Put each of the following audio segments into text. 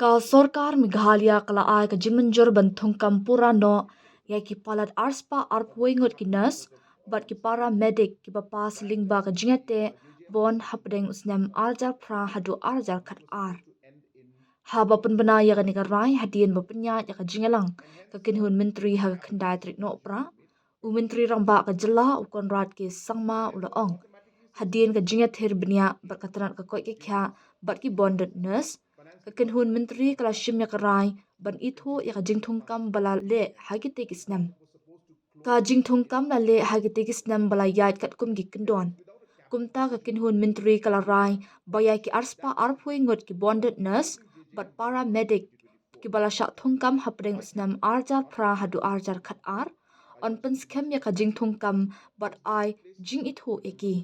Ka sorkar Meghalaya kala ay ka jimanjor banthong kampura no ya ki palat arspa arpway ngot ki nurse but ki paramedic ki papas lingba ka jingate bon hapdeng usnam arjar pra hadu arjar khat ar. Haba penbena ya ka nikarai hadian bapenya ya ka jingalang ka kinhun menteri ha ka khandai trik no pra u menteri rangba ka jela u konrad ki sangma ulaong hadian ka jingat her benya berkatran ka koi ke kya bat ki bonded nurse ka kinhun menteri kala shim ya karai ban itho ya ka jingthung kam bala le hagite kisnam ka jingthung kam la le hagite kisnam bala yat kat kum gi kindon kumta ka kinhun menteri kala rai baya ki arspa arphui ngot ki bonded nurse but paramedic ki bala sha thungkam hapdeng snam arjar pra hadu arjar khat ar on penskem ya ka jingthung kam but I jing itho eki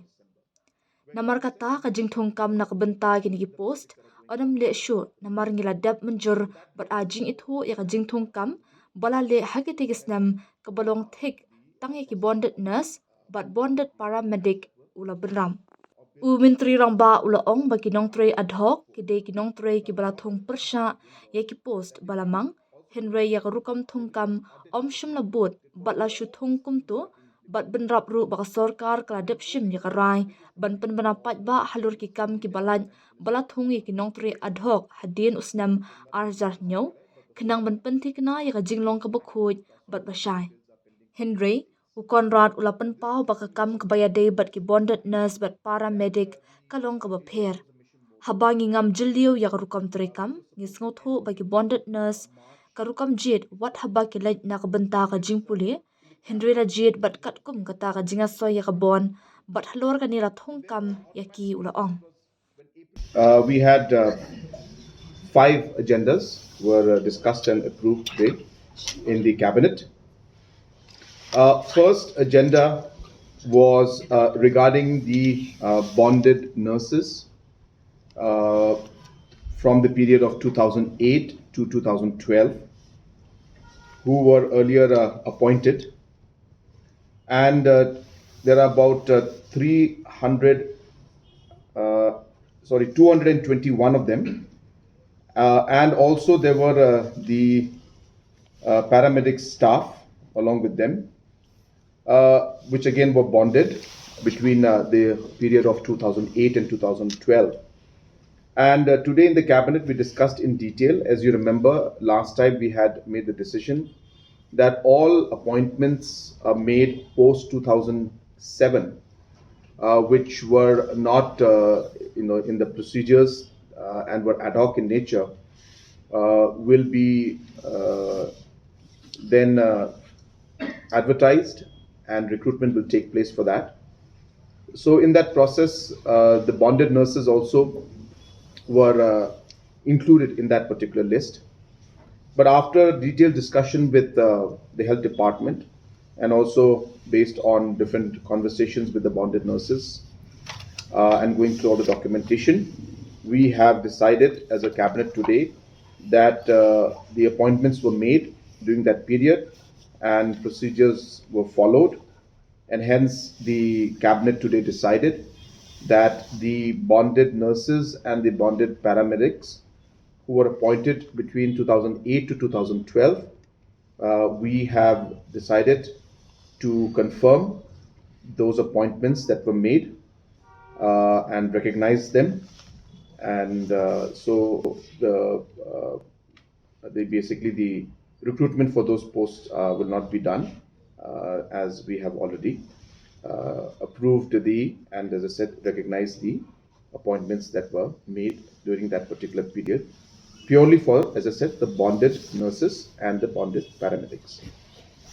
namar kata ka jingthung kam nak benta kini ki post adam le shu namar ngila dab menjur but I jing itho ya ka jingthung kam bala le hagite kisnam ka balong thik tang ki bonded nurse but bonded paramedic ula benram u menteri rangba ula ong ba kinong tre ad hoc kide kinong tre ki bala thong persha ya ki post balamang henry ya rukam thong kam om shum na bot bat la shu thong kum to bat benrap ru ba sorkar kala dep shim ya rai ban pen bana pat ba halur ki kam ki balan bala thong ki kinong tre ad hoc hadin usnam arjar nyo khnang ban pen thikna ya jinglong ka bakhoj bat bashai henry u konrad ulapan pau baka kam kabaya day bat ki bonded nurse bat paramedic kalong ka bapher habangi ngam jilio ya karukam trekam ngisngo tho baki bonded nurse karukam jet wat haba ki lait na kabanta ka jingpule henry la jet bat kat kum kata ka jinga soy ya ka bon bat halor ka nira thongkam ya ki ula ong We had 5 agendas were discussed and approved today in the cabinet. First agenda was regarding the bonded nurses uh, from the period of 2008 to 2012 who were earlier appointed, and there are about 221 of them, and also there were the paramedic staff along with them, which again were bonded between the period of 2008 and 2012. And today in the cabinet, we discussed in detail. As you remember, last time we had made the decision that all appointments made post 2007, which were not, in the procedures and were ad hoc in nature, will be then advertised, and recruitment will take place for that. So in that process, the bonded nurses also were included in that particular list. But after detailed discussion with the health department, and also based on different conversations with the bonded nurses and going through all the documentation, we have decided as a cabinet today that the appointments were made during that period and procedures were followed, and hence the cabinet today decided that the bonded nurses and the bonded paramedics who were appointed between 2008 to 2012, we have decided to confirm those appointments that were made and recognize them. And so the recruitment for those posts will not be done, as we have already approved and as I said, recognized the appointments that were made during that particular period, purely for, as I said, the bonded nurses and the bonded paramedics.